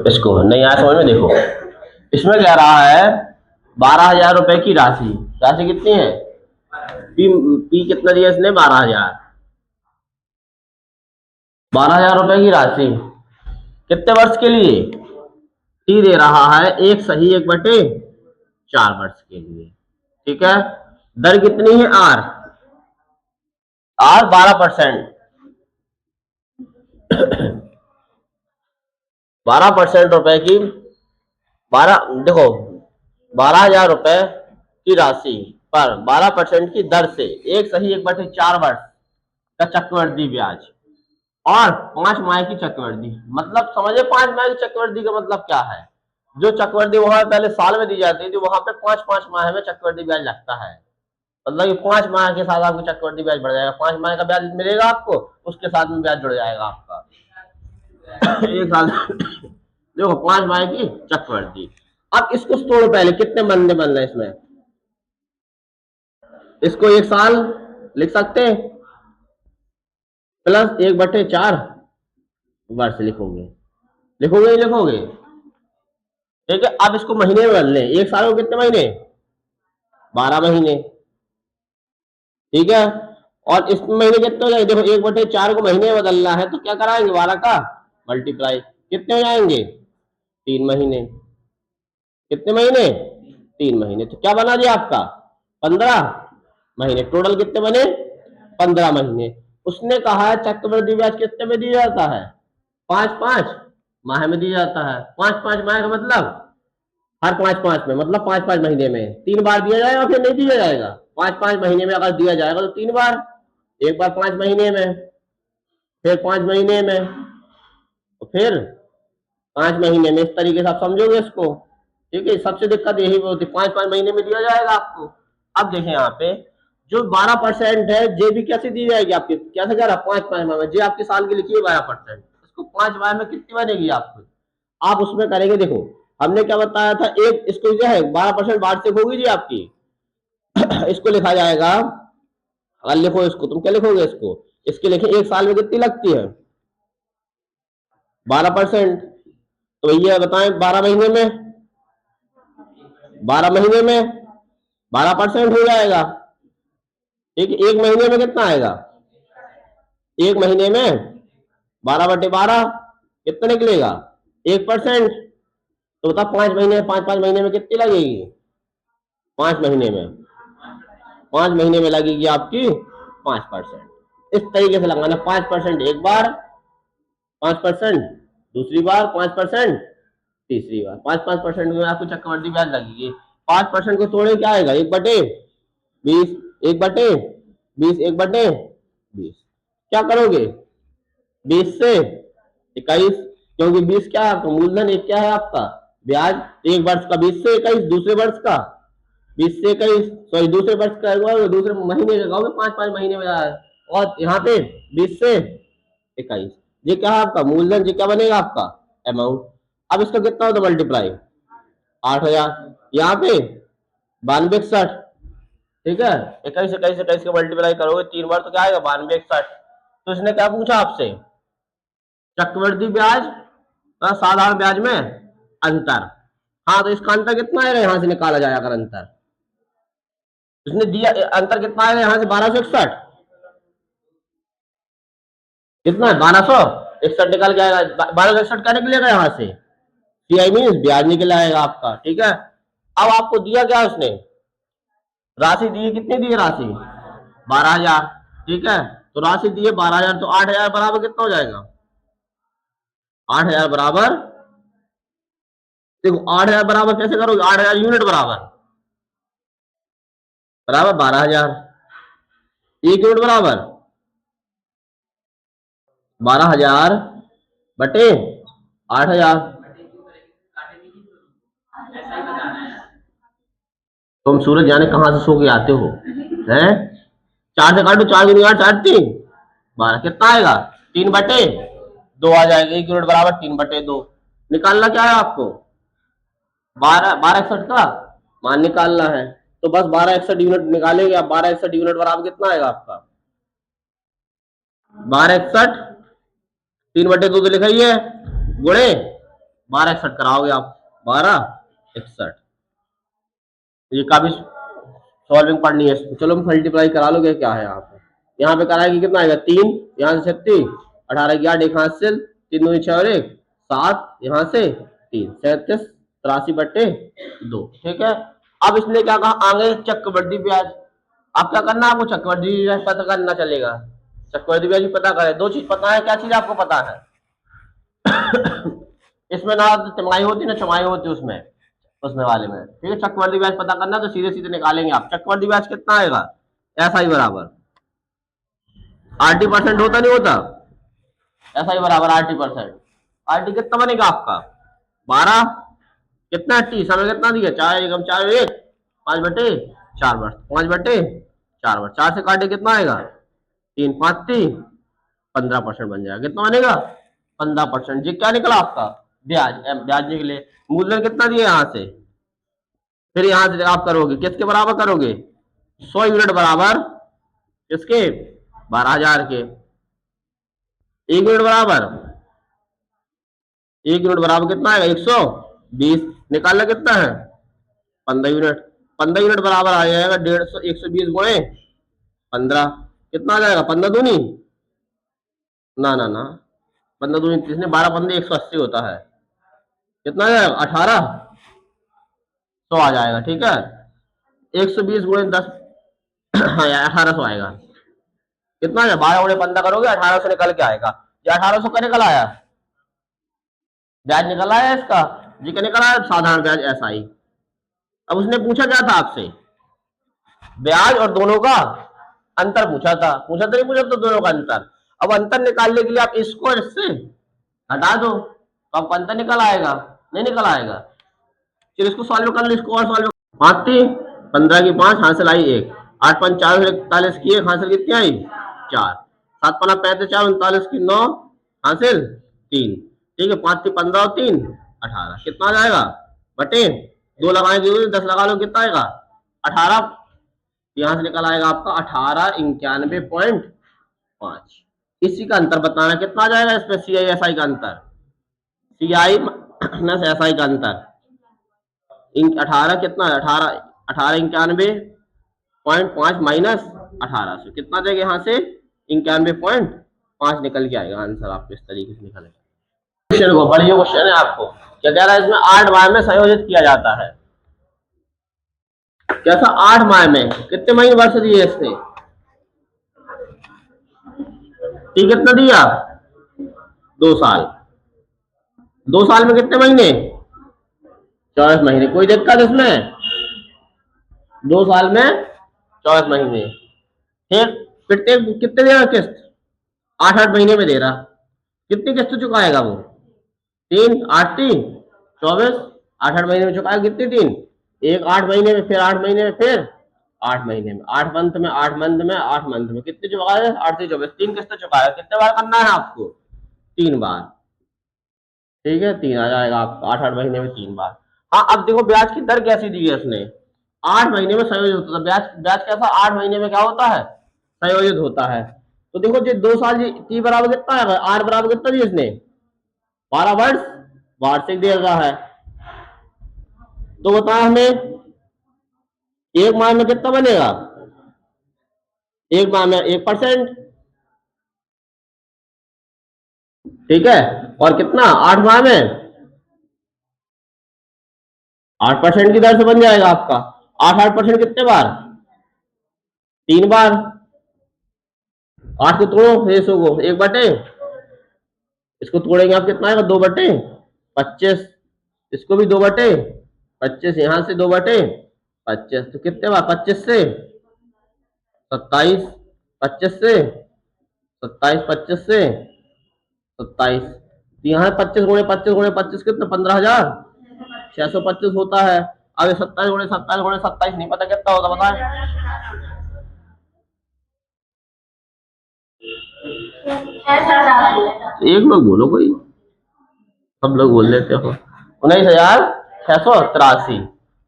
इसको नहीं आया समझ में, देखो इसमें कह रहा है 12,000 रुपए की राशि। राशि कितनी है? पी पी कितना दिया इसने? 12,000। 12,000 रुपए की राशि कितने वर्ष के लिए? टी दे रहा है 1/4 वर्ष के लिए। ठीक है। दर कितनी है? आर। आर 12%। 12% रुपए की 12, देखो 12,000 रुपए की राशि पर 12% की दर से 1/4 वर्ष का चक्रवृद्धि ब्याज और 5 माह की चक्रवृद्धि। मतलब समझे 5 माह की चक्रवृद्धि का मतलब क्या है? जो चक्रवृद्धि वहां पहले साल में दी जाती थी, वहां पे 5-5 माह में चक्रवृद्धि ब्याज लगता है। मतलब कि 5 माह के साथ आपको चक्रवृद्धि ब्याज बढ़ जाएगा। 5 माह का ब्याज मिलेगा आपको, उसके साथ में ब्याज जुड़ जाएगा आपका एक साल। देखो 5 माह की चक्रवृद्धि। अब इसको तोड़ो पहले, कितने महीने बन रहे इसमें? इसको 1 साल लिख सकते हैं प्लस 1/4 वर्ष लिखोगे। लिखोगे नहीं लिखोगे? ठीक है। अब इसको महीने में बदल लें। 1 साल को कितने महीने? 12 महीने। ठीक है। और इस महीने कितने हो जाएंगे? देखो 1/4 को महीने में बदलना है तो क्या कराएंगे? 12 का मल्टीप्लाई। कितने हो जाएंगे? 3 महीने। कितने महीने? 3 महीने। तो क्या बना दिया आपका? 15 महीने। टोटल कितने बने? 15 महीने। उसने कहा है चक्रवृद्धि ब्याज कितने में दिया जाता है? 5-5 माह में दिया जाता है। 5-5 माह का मतलब हर 5-5 में, मतलब 5-5 महीने में 3 बार दिया जाएगा, फिर नहीं दिया जाएगा। 5-5 महीने में अगर दिया जाएगा तो 3 बार। एक बार 5 महीने में, फिर 5 महीने में, तो फिर 5 महीने में। इस तरीके से आप समझोगे इसको। ठीक है। सबसे दिक्कत यही होती है, 5-5 महीने में दिया जाएगा आपको। अब देखें यहाँ पे जो 12% है, जे भी कैसे दी जाएगी आपकी? कैसे कह रहा? 5-5 माह में। जे आपकी साल की लिखी है 12%, इसको 5 माह में कितनी बनेगी आपको? आप उसमें करेंगे। देखो हमने क्या बताया था, एक इसको जो है 12% वार्षिक होगी जी आपकी। इसको लिखा जाएगा, अगर लिखो इसको, तुम क्या लिखोगे इसको? इसके लिखे 1 साल में कितनी लगती है? 12%। तो ये बताएं 12 महीने में, 12 महीने में 12% हो जाएगा। ठीक है। 1 महीने में कितना आएगा? 1 महीने में 12/12 कितना निकलेगा? 1%। तो बता 5 महीने, 5-5 महीने में कितनी लगेगी? 5 महीने में, 5 महीने में लगेगी आपकी 5%। इस तरीके से लगाना। 5% एक बार, 5% दूसरी बार, 5% तीसरी बार। 5-5% में आपको चक्रवृद्धि ब्याज लगेगी। 5% को तोड़े क्या आएगा? 1/20, 1/20, 1/20। क्या करोगे? 20 से 21, क्योंकि 20 क्या है आपका मूलधन, एक क्या है आपका ब्याज। एक वर्ष का 20 से 21, दूसरे वर्ष का 20 से 21, सॉरी दूसरे वर्ष का, दूसरे महीने का कहोगे 5-5 महीने में आया। और यहाँ पे 20 से 21, ये क्या है आपका मूलधन, ये क्या बनेगा आपका अमाउंट। अब इसका कितना होता है मल्टीप्लाई? 8,000। यहाँ पे 9261। ठीक है। 21 का मल्टीप्लाई करोगे 3 बार तो क्या आएगा? 9261। तो इसने क्या पूछा आपसे? चक्रवृद्धि ब्याज और साधारण ब्याज में अंतर। हाँ, तो इसका अंतर कितना आएगा? यहां से निकाला जाएगा अगर अंतर। इसने दिया अंतर कितना आएगा यहां से? 1261। कितना है? 1261 निकल के आएगा। 1261 क्या निकलेगा यहाँ से? सीआई मीन ब्याज निकल आएगा आपका। ठीक है। अब आपको दिया क्या उसने? राशि दी कितनी दी है राशि? 12,000। ठीक है। तो राशि दी है 12,000, तो 8,000 बराबर कितना हो जाएगा? 8,000 बराबर, देखो 8,000 बराबर कैसे करोगे? 8,000 यूनिट बराबर बराबर 12,000। 1 यूनिट बराबर 12,000 बटे 8,000। तुम सूरज जाने कहां से सो के आते हो हैं? 4 से काटो, 4 दूनी 8, 4 3 12, कितना आएगा? 3/2 आ जाएगा। 1 यूनिट बराबर 3/2। निकालना क्या है आपको? 1261 का मान निकालना है। तो बस 1261 यूनिट निकालेंगे। अब 1261 बराबर कितना आएगा आपका? 1261 3/2 तो लिखा ही है, गुणे 12 61 कराओगे आप, 12 61। ये काफी सॉल्विंग पढ़नी है। चलो मल्टीप्लाई करा लोगे, क्या है यहाँ पे कराएगी कितना आएगा 3, यहाँ से 36, 18 की 8, एक हासिल 3 दूनी 6 और 1 7, यहाँ से 3 37 83/2। ठीक है। अब इसने क्या कहा आगे चक्रवृद्धि ब्याज। अब क्या करना है आपको, चक्रवृद्धि ब्याज पता करना चलेगा। चक्रवृद्धि ब्याज भी पता करें, दो चीज पता है, क्या चीज आपको पता है इसमें ना तिमाही होती ना छमाही होती उसमें, उसमें वाले में। ठीक है। चक्रवृद्धि ब्याज पता करना तो सीधे सीधे निकालेंगे आप। चक्रवृद्धि ब्याज कितना आएगा, ऐसा ही बराबर RT% होता नहीं होता, ऐसा ही बराबर RT%। RT कितना बनेगा आपका 12, कितना टी समय कितना दिया 4 एकम 4 1 5/4 वर्ष 5/4 वर्ष 4 से काटे कितना आएगा 3 5 3 15% बन जाएगा। कितना बनेगा 15%। जी क्या निकला आपका ब्याज, ब्याज निकले। मूलधन कितना दिया यहाँ से, फिर यहाँ से आप करोगे किसके बराबर करोगे 100 यूनिट बराबर किसके 12,000 के। 1 यूनिट बराबर, 1 यूनिट बराबर कितना आएगा 120। निकालना कितना है 15 यूनिट। 15 यूनिट बराबर आ जाएगा 150 120 गुणे 15, कितना आ जाएगा 15 दूनी ना 15 दूनी 30 ने 12 15 180 होता है। कितना आ जाएगा 1800 आ जाएगा। ठीक है। 120 गुणे 10 हाँ 1800 आएगा। कितना है 12 गुणे 15 करोगे 1800 निकल के आएगा। ये 1800 का निकल आया, ब्याज निकल आया इसका जी का निकल आया साधारण ब्याज ऐसा ही। अब उसने पूछा क्या था आपसे, ब्याज और दोनों का अंतर पूछा था, नहीं पूछा तो दोनों का अंतर। अब अंतर निकालने के लिए आप इसको इससे हटा दो तो आपको अंतर निकल आएगा, नहीं निकल आएगा। चलिए इसको सॉल्व कर लो, इसको और सॉल्व 5 3 15 की 5 हासिल आई 1 8 5 4 41 की 1 हासिल कितनी आई 4 7 5 35 4 39 की 9 हासिल 3। ठीक है। 5 3 15 और 3 18, कितना आ जाएगा बटे 2 लगाएंगे 10 लगा लो कितना आएगा 18। यहां से निकल आएगा आपका 1891.5। इसी का अंतर बताना कितना आ जाएगा इसमें CI/SI का अंतर, CI माइनस SI का अंतर 18 कितना है 1891.5 माइनस 1800 कितना देगा यहाँ से 91.5 निकल के आएगा आंसर आपको। इस तरीके से निकलेगा। क्वेश्चन को बढ़िया क्वेश्चन है आपको, क्या कह रहा है इसमें 8 बार में संयोजित किया जाता है। कैसा 8 माह में, कितने महीने वर्ष दिए इसने, कितना दिया 2 साल। 2 साल में कितने महीने 24 महीने। कोई दिक्कत इसमें 2 साल में 24 महीने। ठीक। कितने दे रहा किस्त 8 महीने में दे रहा। कितनी किस्त चुकाएगा वो 3 8 3 24 8 महीने में चुकाएगा कितनी 3 एक 8 महीने में, फिर 8 महीने में, फिर 8 महीने में, 8 मंथ में, 8 मंथ में, 8 मंथ में कितने चुकाए 8 से 24 3 किस्त चुकाया। कितने बार करना है आपको 3 बार। ठीक है। 3 आ जाएगा आपको 8 महीने में 3 बार। हाँ अब देखो ब्याज की दर कैसी दी है उसने, 8 महीने में संयोजित होता है ब्याज। ब्याज कैसा 8 महीने में क्या होता है संयोजित होता है। तो देखो जो 2 साल टी बराबर कितना है 8 बराबर कितना दिया इसने 12 वर्ष वार्षिक दे रहा है। तो बताया हमें एक माह में कितना बनेगा, एक माह में 1%। ठीक है। और कितना 8 माह में 8% की दर से बन जाएगा आपका। 8% कितने बार 3 बार। 8 को तोड़ो 100 को 1/, इसको तोड़ेंगे आप कितना आएगा 2/25। इसको भी 2/25, यहां से 2/25 तो कितने बार 25 से 27, 25 से 27, 25 से 27, यहाँ 25 गुणे 25 गुणे 25 कितना 15,625 होता है। अब 27 गुणे 27 गुणे 27 नहीं पता कितना होता बताए। एक लोग बोलो कोई, सब लोग बोल लेते हो। 19,683,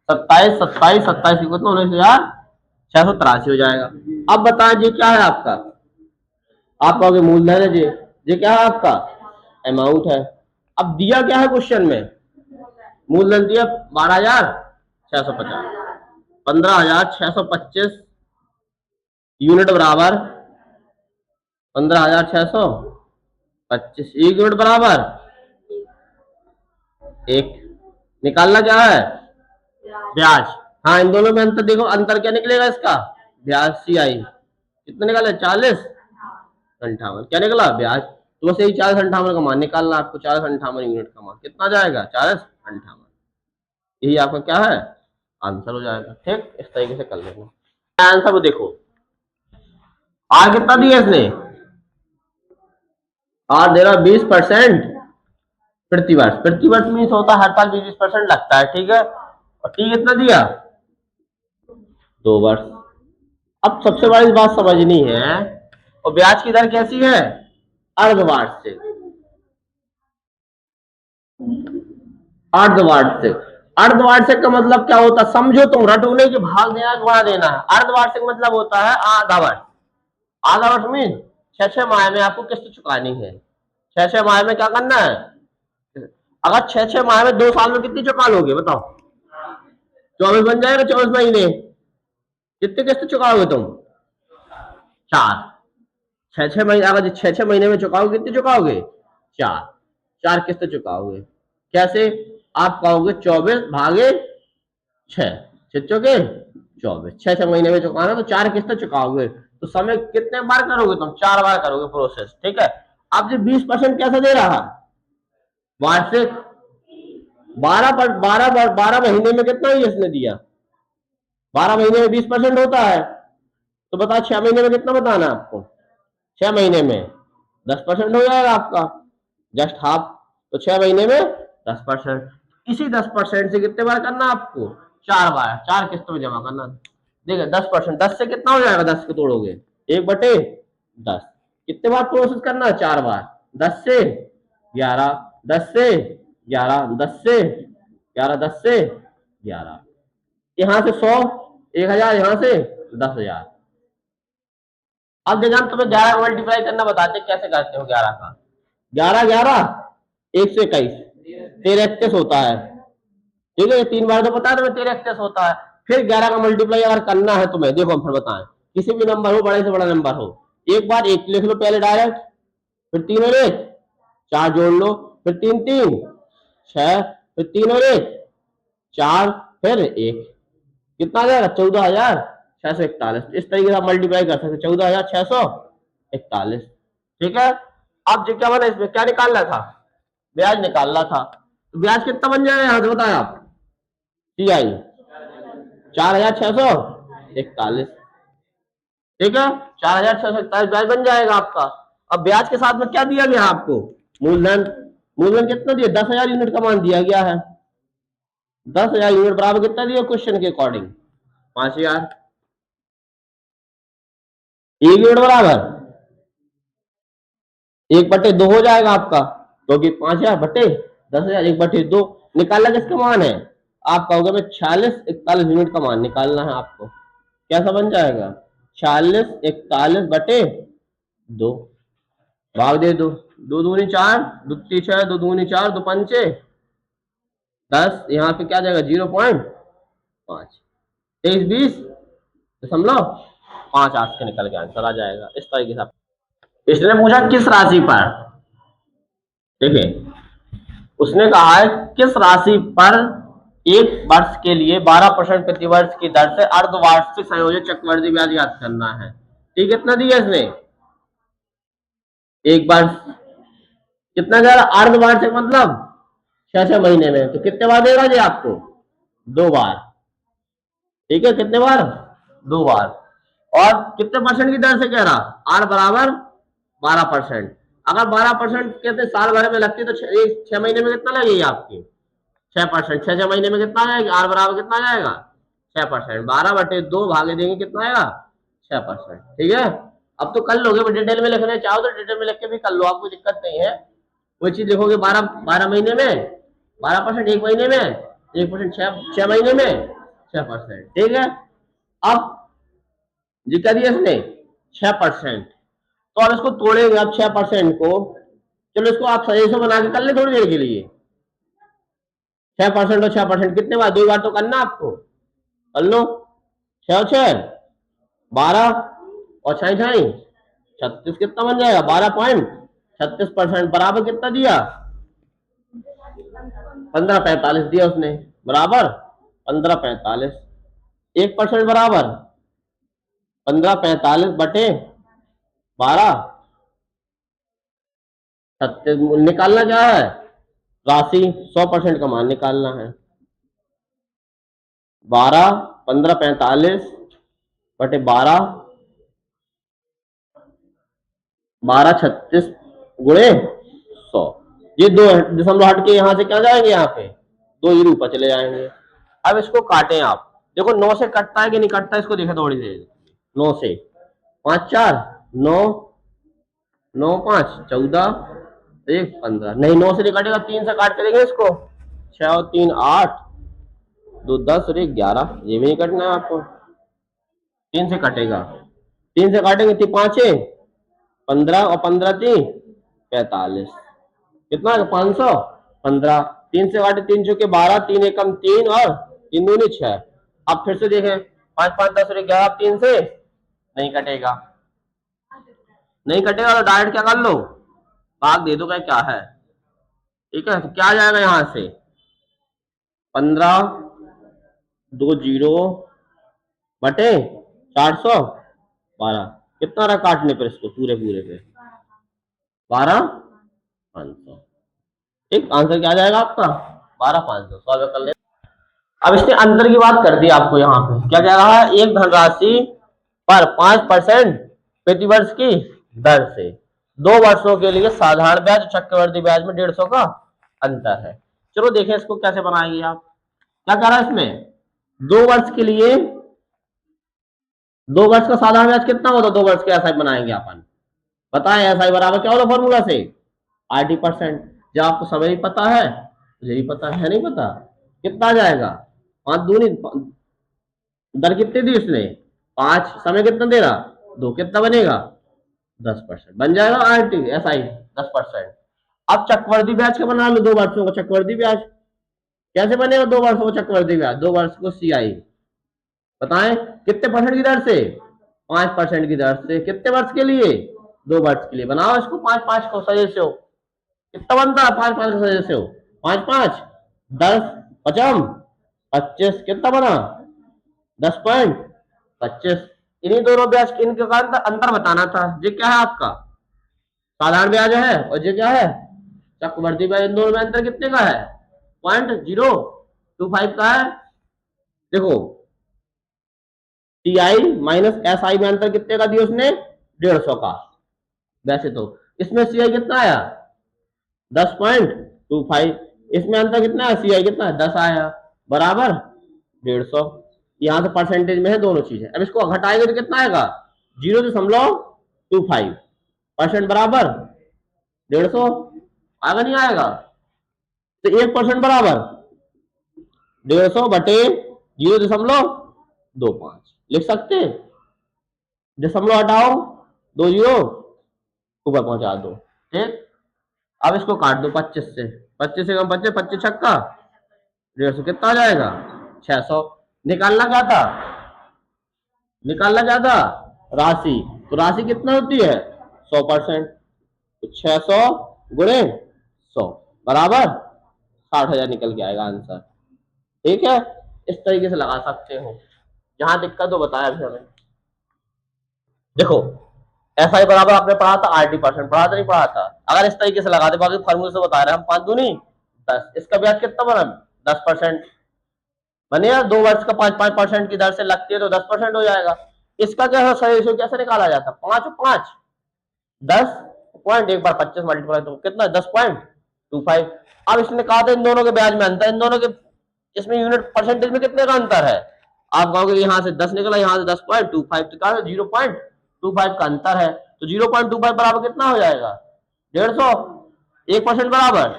27 27 27 कितना 19,683 हो जाएगा। अब बताएं जी क्या है आपका, आपका मूलधन है जी, ये क्या है आपका अमाउंट है। अब दिया क्या है क्वेश्चन में मूलधन दिया 12,650, 15,625 यूनिट बराबर 15,625 एक यूनिट बराबर एक। निकालना क्या है? ब्याज। हाँ, इन दोनों में अंतर देखो, अंतर क्या निकलेगा इसका? ब्याज CI कितना निकाले? 40 58 क्या निकला? ब्याज। तो बस यही 40 58 का मान निकालना आपको, 40 58 यूनिट का मान कितना जाएगा? 40 58। यही आपका क्या है? आंसर हो जाएगा। ठीक, इस तरीके से कर लेना आंसर। वो देखो आर कितना दिया इसने? आर दे रहा 20% प्रतिवर्ष। प्रतिवर्ष मीन्स होता है हर साल 20% लगता है, ठीक है। और टी कितना दिया? 2 वर्ष। अब सबसे बड़ी बात समझनी है, और ब्याज की दर कैसी है? अर्धवार्षिक। अर्धवार्षिक। अर्धवार्षिक का मतलब क्या होता है? समझो तुम, रटो नहीं कि भाग देना गुणा देना है। अर्धवार्षिक मतलब होता है आधा वर्ष। आधा वर्ष मीन 6 माह में आपको किस्त चुकानी है। 6 माह में क्या करना है? अगर 6 माह में 2 साल में कितनी चुका लोगे बताओ? 24 बन जाएगा। 24 महीने कितने किस्त चुकाओगे तुम? 4। 6 6 महीने, अगर 6 6 महीने में चुकाओगे कितने चुकाओगे? 4। 4 किस्त चुकाओगे। कैसे? आप कहोगे 24 भागे 6, 6 चौके 24। 6 6 महीने में चुकाना तो 4 किस्त चुकाओगे। तो समय कितने बार करोगे तुम? 4 बार करोगे प्रोसेस, ठीक है। अब जो 20% कैसा दे रहा? वार्षिक। 12 महीने में कितना ही इसने दिया? 12 महीने में 20% होता है। तो बताओ 6 महीने में कितना बताना है आपको? 6 महीने में 10% हो जाएगा आपका, जस्ट हाफ। तो 6 महीने में 10%। इसी 10% से कितने बार करना आपको? 4 बार। 4 किस्तों में जमा करना। देखिए 10%, 10 से कितना हो जाएगा? 10 को तोड़ोगे 1/10। कितने बार प्रोसेस करना है? 4 बार। 10 से 11, 10 से 11, 10 से 11, 10 से 11। यहां से 100, 1000, यहां से 10,000। अब देखा हम तुम्हें 11 का मल्टीप्लाई करना बताते कैसे करते हो। 11 का 11 11 121, 13 होता है, ठीक है। 3 बार तो पता है तुम्हें 13 होता है। फिर 11 का मल्टीप्लाई अगर करना है तुम्हें, देखो हम फिर बताएं, किसी भी नंबर हो, बड़े से बड़ा नंबर हो, एक बार एक लिख लो पहले डायरेक्ट, फिर 3 और 1 4 जोड़ लो, फिर 3 3 6, फिर 3 और 1 4, फिर 1 कितना आ जाएगा? 14,641। इस तरीके से आप मल्टीप्लाई कर सकते 14,641, ठीक है। अब जो क्या बना, इसमें क्या निकालना था? ब्याज निकालना था। तो ब्याज कितना बन जाएगा यहां से बताया आप? CI 4,641, ठीक है। 4,641 ब्याज बन जाएगा आपका। अब ब्याज के साथ में क्या दिया गया आपको? मूलधन। मूलधन कितना दिया? 10,000 यूनिट का मान दिया गया है। 10,000 यूनिट बराबर कितना दिया क्वेश्चन के अकॉर्डिंग? 5,000। एक यूनिट बराबर 1/2 हो जाएगा आपका, क्योंकि 5,000 बटे 10,000 1/2 निकालना किसका मान है? आप कहोगे मैं 46 41 यूनिट का मान निकालना है आपको। कैसा बन जाएगा? 46 41 बटे 2 भाग दे दो। 2 दूनी 4, 2 तीन 6, 2 दूनी 4, 2 पंचे 10। यहाँ पे क्या जाएगा? 0.5। 23 20 दशमलव 5 आज के निकल के आंसर आ जाएगा। इस तरीके से इसने पूछा किस राशि पर, देखिए उसने कहा है किस राशि पर एक वर्ष के लिए 12% प्रतिवर्ष की दर से अर्धवार्षिक संयोजित चक्रवृद्धि ब्याज याद करना है। ठीक, कितना दिया इसने? एक वर्ष कितना दे रहा? अर्धवार्षिक मतलब 6 6 महीने में। तो कितने बार दे रहा है आपको? 2 बार, ठीक है। कितने बार? 2 बार। और कितने परसेंट की दर से कह रहा? आर बराबर 12%। अगर 12% कहते साल भर में लगती तो 6 महीने में कितना लगेगी आपकी? 6%। 6 6 महीने में कितना आएगा? आर बराबर कितना जाएगा? 6%। 12/2 भागे देंगे कितना आएगा? 6%, ठीक है। अब तो कर लोगे, डिटेल में लिखने चाहो तो डिटेल में लिख के भी कर लो, आपको दिक्कत नहीं है। वही चीज लिखोगे 12 12 महीने में 12%, 1 महीने में 1%, 6 महीने में 6%, ठीक है। अब जितना दिया इसने 6%, तो अब इसको तोड़ेंगे अब 6% को। चलो इसको आप सही से बना के कर ले थोड़ी देर के लिए। 6% और 6% कितने बार, 2 बार तो करना आपको, कर लो। 6 और 6 12 और 6 6 36, कितना बन जाएगा 12.36% बराबर कितना दिया, 15.45 दिया उसने, बराबर 15.45। 1% बराबर 15.45 बटे 12.36 निकालना क्या है, राशि 100% का मान निकालना है। 15.45 बटे 12.36 गुणे 100। ये 2 दशमलव हट के यहां से क्या जाएंगे, यहाँ पे 2 जीरो ऊपर चले जाएंगे। अब इसको काटें आप, देखो 9 से कटता है कि नहीं कटता, इसको देखें थोड़ी देर। 9 से 5 4 9 9 5 14 1 15, नहीं 9 से नहीं कटेगा, 3 से काट के देंगे इसको। 6 और 3 8 2 10 और 1 11, ये भी नहीं कटना है आपको, 3 से कटेगा। 3 से काटेंगे 5 15 और 15 3 45, कितना है 515। 3 से काटे 3 चुके 12, 3 एकम 3 और 3 दूनी 6। अब फिर से देखें 5 5 10 और 11, 3 से नहीं कटेगा, नहीं कटेगा तो डायरेक्ट क्या कर लो, भाग दे दो, क्या है, ठीक है। तो क्या आ जाएगा यहां से 15 2 जीरो बटे 412, कितना रहा काटने पर इसको पूरे पूरे पे 12,500। ठीक, आंसर क्या आ जाएगा आपका 12,500। सॉल्व कर ले। अब इसने अंतर की बात कर दी आपको, यहाँ पे क्या कह रहा है, एक धनराशि पर 5% प्रतिवर्ष की दर से 2 वर्षों के लिए साधारण ब्याज चक्रवृद्धि ब्याज में 150 का अंतर है। चलो देखें इसको कैसे बनाएंगे आप। क्या कह रहा है इसमें, 2 वर्ष के लिए, 2 वर्ष का साधारण ब्याज कितना होता है, 2 वर्ष के एसआई बनाएंगे अपन, बताएं एसआई बराबर क्या होता फॉर्मूला से 80%। जब आपको समय ही पता है, मुझे ही पता है, नहीं पता कितना आ जाएगा, 5 दूनी, दर कितनी दी उसने 5, समय कितना दे रहा 2, कितना बनेगा 10% बन जाएगा आरटी एसआई 10%। अब चक्रवर्ती ब्याज का बना लो, 2 वर्षों का चक्रवर्ती ब्याज कैसे बनेगा, 2 वर्षों का चक्रवर्ती ब्याज, 2 वर्ष को सीआई बताएं कितने परसेंट की दर से, 5% की दर से, कितने वर्ष के लिए 2 वर्ष के लिए। बनाओ इसको 5 5 को सदस्य हो, कितना बनता है 5 5 का सदस्य हो, 5 5 10 पचम 25, कितना बना 10.25। इन्हीं दोनों ब्याज के इनके अंतर बताना था। ये क्या है आपका साधारण ब्याज है और ये क्या है चक्रवर्ती ब्याज, इन दोनों में अंतर कितने का है 0.025 का है। देखो टीआई माइनस एस आई में अंतर कितने का दिया उसने 150 का, वैसे तो इसमें सीआई कितना आया 10.25, इसमें अंतर कितना है सीआई कितना है 10 आया, बराबर 150। यहां से परसेंटेज में है दोनों चीजें। अब इसको घटाएंगे तो कितना आएगा 0.25% बराबर 150, आएगा नहीं आएगा, तो 1% बराबर 150 बटे 0.25 लिख सकते हैं, दशमलव हटाओ 2 जीरो ऊपर पहुंचा दो, ठीक। अब इसको काट दो 25 से, 25 से कम 25, 25 छक्का 150, कितना आ जाएगा 600। निकालना क्या था, निकालना क्या था राशि, तो राशि कितना होती है 100%, तो 600 गुणे 100 बराबर 60,000 निकल के आएगा आंसर, ठीक है। इस तरीके से लगा सकते हो, जहां दिक्कत हो बताया अभी हमें। देखो एफ आई बराबर आपने पढ़ा था 80% पढ़ा था नहीं पढ़ा था, अगर इस तरीके से लगा दे, बाकी फॉर्मूले से बता रहे हैं हम 5 दूनी 10, इसका ब्याज कितना बना 10% बनेगा, 2 वर्ष का 5% की दर से लगती है तो 10% हो जाएगा। इसका क्या है सही रेशियो कैसे निकाला जाता है 5 और 5 10 पॉइंट, एक बार 25 मल्टीप्लाई तो कितना 10.25। अब इसने कहा था इन दोनों के ब्याज में अंतर, इन दोनों के इसमें यूनिट परसेंटेज में कितने का अंतर है, आप कहोगे यहाँ से 10 निकला यहाँ से 10.25, तो कहा 0.25 का अंतर है, तो 0.25 बराबर कितना हो जाएगा 150, 1% बराबर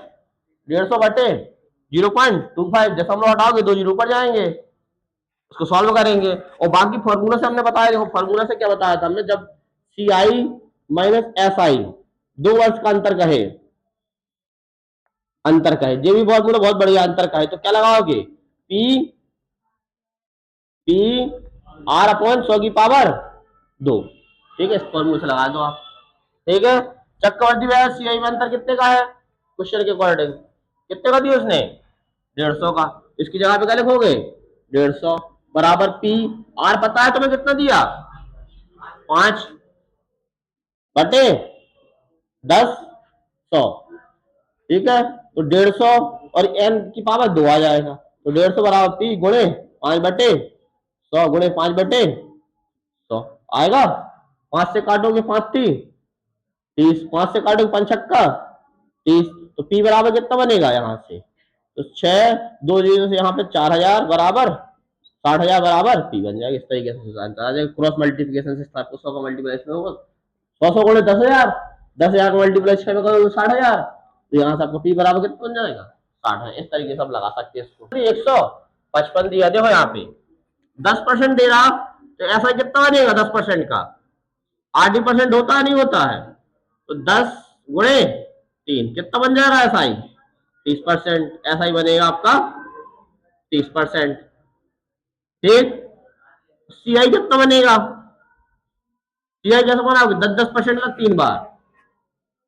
150 बटे 0.25, दशमलव हटाओगे 2 जीरो ऊपर जाएंगे, उसको सॉल्व करेंगे। और बाकी फॉर्मूला से हमने बताया, देखो फॉर्मूला से क्या बताया था हमने, जब सी आई माइनस एस आई 2 वर्ष का अंतर कहे अंतर का है, ये भी बहुत बहुत बढ़िया अंतर का है। तो क्या लगाओगे, पी पी आर अपॉन 100 की पावर 2। ठीक है, इस फॉर्मूले से लगा दो आप। ठीक है, चक्रवर्ती व्यास सीआई में अंतर कितने का है, क्वेश्चन के अकॉर्डिंग कितने का दिया उसने, 150 का। इसकी जगह पे क्या लिखोगे, 150 बराबर पी आर पता है तुम्हें कितना दिया, 5 बटे 10 100। ठीक है, तो 150 और n की पावर 2 आ जाएगा। तो 150 बराबर पी गुणे 5 बटे 100 गुणे 5 बटे 100 आएगा। 5 से काटोगे 5 30, 30 5 से काटोगे 5 छक्का 30। तो पी बराबर कितना बनेगा यहाँ से, तो 6 2 जीरो से यहाँ पे 4000 बराबर 60,000 बराबर पी बन जाएगा। इस तरीके से क्रॉस मल्टीप्लीकेशन से 100 का मल्टीप्लाई होगा, 100 गुणे 10,000, 10,000 को मल्टीप्लाई 6 में करोगे 60,000। तो यहाँ से आपको पी बराबर कितना बन जाएगा, 60। इस तरीके से आप लगा सकते हैं इसको। 155 दिया, देखो यहाँ पे 10% दे रहा, तो ऐसा कितना बनेगा 10% का, 80% होता है नहीं होता है, तो 10 गुणे 3 कितना बन जाएगा ऐसा ही 30%, ऐसा ही बनेगा आपका 30%। ठीक, सीआई कितना बनेगा, सीआई कैसे बनाओगे, 10% का 3 बार,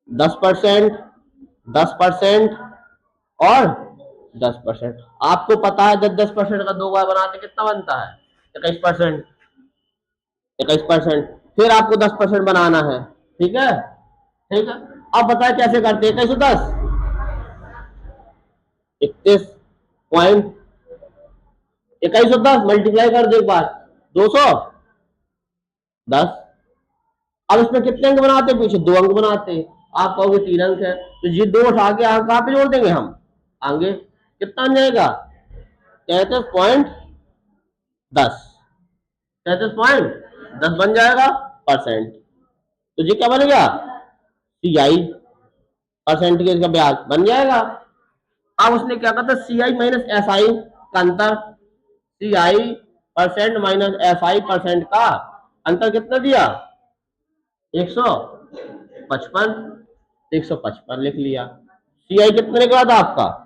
10% 10% और 10%। आपको पता है 10% का 2 बार बनाते कितना बनता है, 21%। 21%, फिर आपको 10% बनाना है। ठीक है, ठीक है। अब बताए कैसे करते हैं, 2110 31 2110 मल्टीप्लाई कर दो एक बार, 210। अब इसमें कितने अंक बनाते हैं, पीछे 2 अंक बनाते हैं। आप कहोगे 3 अंक है, तो ये 2 उठा के अंक कहां पे जोड़ देंगे हम, आगे कितना आ जाएगा, 33.10, 33.10 बन जाएगा परसेंट। तो ये क्या बन गया, सी आई परसेंटेज का ब्याज बन जाएगा। अब उसने क्या कहा था, सी आई माइनस एस आई का अंतर, C I percent minus S I percent का अंतर कितना दिया, 155, 155 लिख लिया। सी आई कितने निकला था आपका,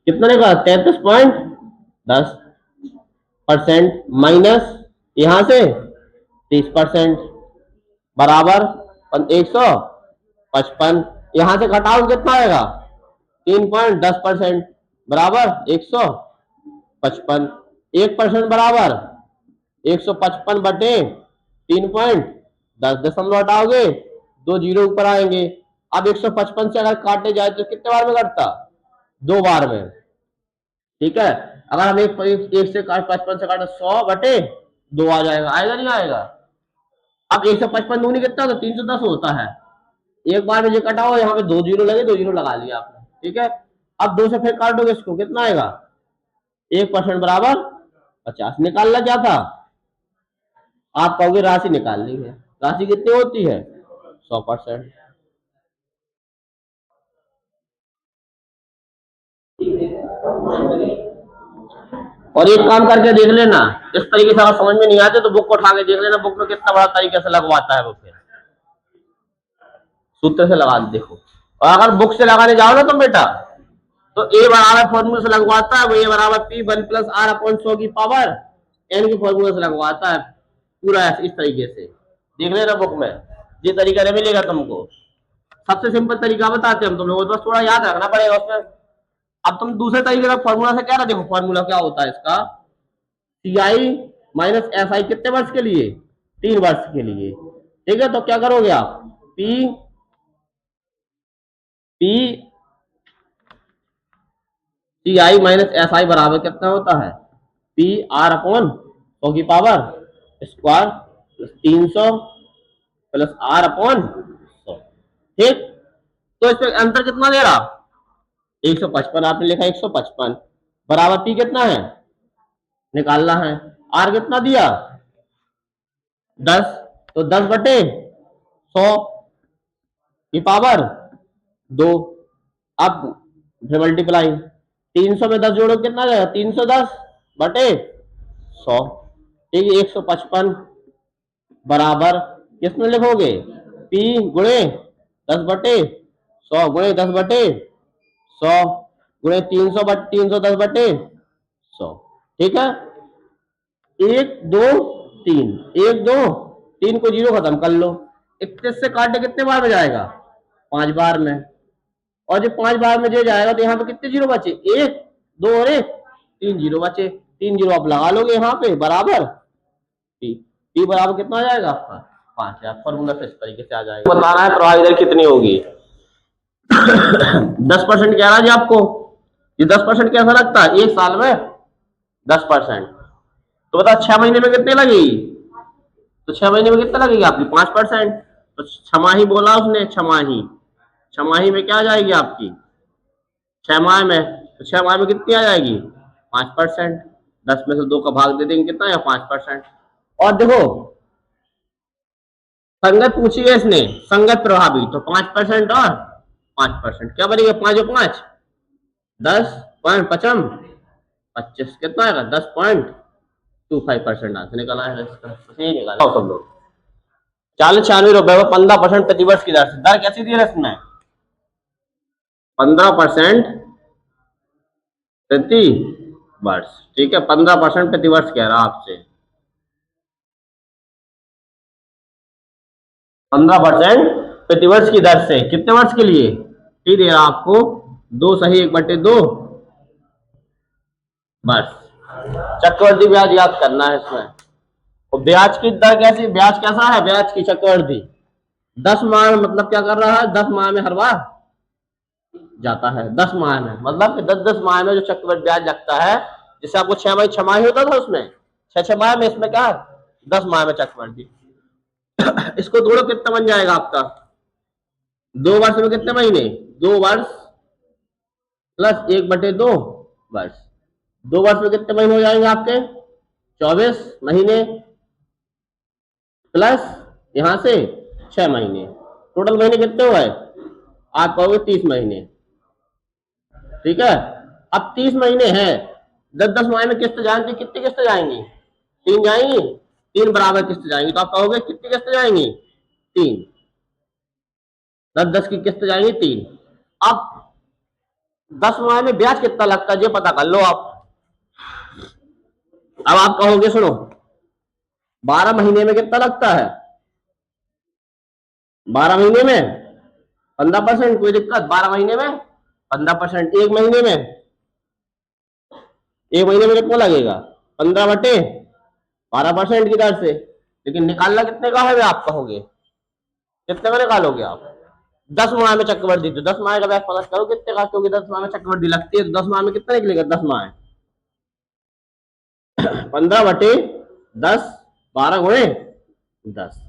कितना निकला, 33.10% माइनस यहां से 30% बराबर 155। यहां से घटाओ कितना आएगा, 3.10% बराबर 155। 1% बराबर 155 बटे 3.10, दशमलव हटाओगे 2 जीरो ऊपर आएंगे। अब 155 से अगर काटे जाए तो कितने बार में कटता, 2 बार में। ठीक है, अगर हम एक से काट 55 से काटे 100 बटे 2 आ जाएगा, आएगा नहीं आएगा। अब 155 दूनी कितना होता है, 310 होता है। एक बार में जो कटाओ, यहाँ पे 2 जीरो लगे, 2 जीरो लगा लिया आपने। ठीक है, अब 2 से फिर काटोगे इसको, कितना आएगा, 1% बराबर 50। निकालना क्या था, आप कहोगे राशि निकालनी है, राशि कितनी होती है, 100%। और एक काम करके देख लेना, इस तरीके से अगर समझ में नहीं आते तो बुक को उठा के देख लेना, बुक में कितना बड़ा तरीके से लगवाता है वो, फिर सूत्र से लगा देखो। और अगर बुक से लगाने जाओ ना तुम बेटा, तो ए बराबर फॉर्मूले से लगवाता है वो, ए बराबर पी 1 प्लस आर अपॉन 100 की पावर एन के फॉर्मूले से लगवाता है पूरा इस तरीके से। देख लेना बुक में, ये तरीका नहीं मिलेगा तुमको। सबसे सिंपल तरीका बताते हैं हम तुम लोगों को, बस थोड़ा याद रखना पड़ेगा उसमें। अब तुम दूसरे तरीके का फॉर्मूला से क्या ना, देखो फॉर्मूला क्या होता है इसका, सी आई माइनस एस आई कितने वर्ष के लिए, 3 वर्ष के लिए। ठीक है, तो क्या करोगे आप, P P C I minus S I बराबर कितना होता है, पी आर अपॉन 100 की power square plus 300 plus R upon 100। ठीक, तो इसमें अंतर कितना दे रहा, 155 आपने लिखा, 155 बराबर पी कितना है निकालना है, आर कितना दिया 10, तो 10 बटे 100 की पावर 2। अब फिर मल्टीप्लाई, 300 में 10 जोड़ो कितना जाएगा, 310 बटे 100। ठीक है, 155 बराबर किसमें लिखोगे, पी गुणे 10 बटे 100 गुणे 10/100 गुणे 310/100। ठीक है, 1 2 3, 1 2 3 को 0 खत्म कर लो। 31 से काटे कितने बार में जाएगा? 5 बार में। और जब 5 बार में जो जाएगा तो यहाँ पे कितने जीरो बचे? 1 2 और 1, 3 जीरो बचे। 3 जीरो आप लगा लोगे यहाँ पे, बराबर टी बराबर कितना आ जाएगा आपका? 5000। फॉर्मूला इस तरीके से आ जाएगा। बताना है प्रवाह दर कितनी होगी। 10% कह रहा जी आपको। ये 10% कैसा लगता है? एक साल में 10%। तो बता 6 महीने में कितने लगेगी? तो 6 महीने में कितना लगेगी आपकी? 5%। तो छमाही बोला उसने, छमाही। छमाही में क्या आ जाएगी आपकी? 6 माह में। तो 6 माह में कितनी आ जाएगी? 5%। 10 में से 2 का भाग दे देंगे, कितना है? 5%। और देखो संगत पूछी है इसने, संगत प्रभावी, तो 5% और 5%, क्या बनेगा? 5 और 5 10, 5 25, कितना आएगा? 10.25% आंसर निकला है इसका। यही निकाला सब लोग। 40-96 रुपए में 15% प्रतिवर्ष की दर से। दर कैसी दी है इसमें? 15% प्रति वर्ष। ठीक है, 15% प्रति वर्ष कह रहा आपसे। 15% प्रतिवर्ष की दर से कितने वर्ष के लिए? टी दे रहा आपको 2 सही 1/2 वर्ष। चक्रवृद्धि ब्याज याद करना है इसमें। और ब्याज की दर कैसी? ब्याज कैसा है? ब्याज की चक्रवृद्धि 10 माह में, मतलब क्या कर रहा है? 10 माह में हर बार जाता है। 10 माह में मतलब 10-10 माह में जो चक्रवृद्धि ब्याज लगता है, जिससे आपको 6 माह होता था उसमें, 6 माह में, इसमें क्या 10 माह में चक्रवृद्धि। इसको जोड़ो, कितना बन जाएगा आपका? 2 वर्ष में कितने महीने? 2 वर्ष प्लस 1/2 वर्ष। 2 वर्ष में कितने महीने हो जाएंगे आपके? 24 महीने प्लस यहां से 6 महीने। टोटल महीने कितने हुए? आप कहोगे 30 महीने। ठीक है, अब 30 महीने हैं, 10-10 माह में किस्त जाएंगी, कितनी किस्त जाएंगी? 3 जाएंगी। 3 बराबर किस्त जाएंगी, तो आप कहोगे कितनी किस्त जाएंगी? 3। 10-10 की किस्त जाएंगी 3। अब 10 माह में ब्याज कितना लगता है ये पता कर लो आप। अब आप कहोगे सुनो, 12 महीने में कितना लगता है? 12 महीने में 15%, कोई दिक्कत? 12 महीने में 15%। एक महीने में कितना लगेगा? 15/12% की दर से। लेकिन निकालना कितने का है आप कहोगे? कितने का निकालोगे आप? 10 माह में चक्रवृद्धि, तो 10 माह का ब्याज पता करो कितने का, क्योंकि 10 माह में चक्रवृद्धि लगती है, तो 10 माह में कितना निकलेगा? 10 माह 15/10, 12 गुणे 10।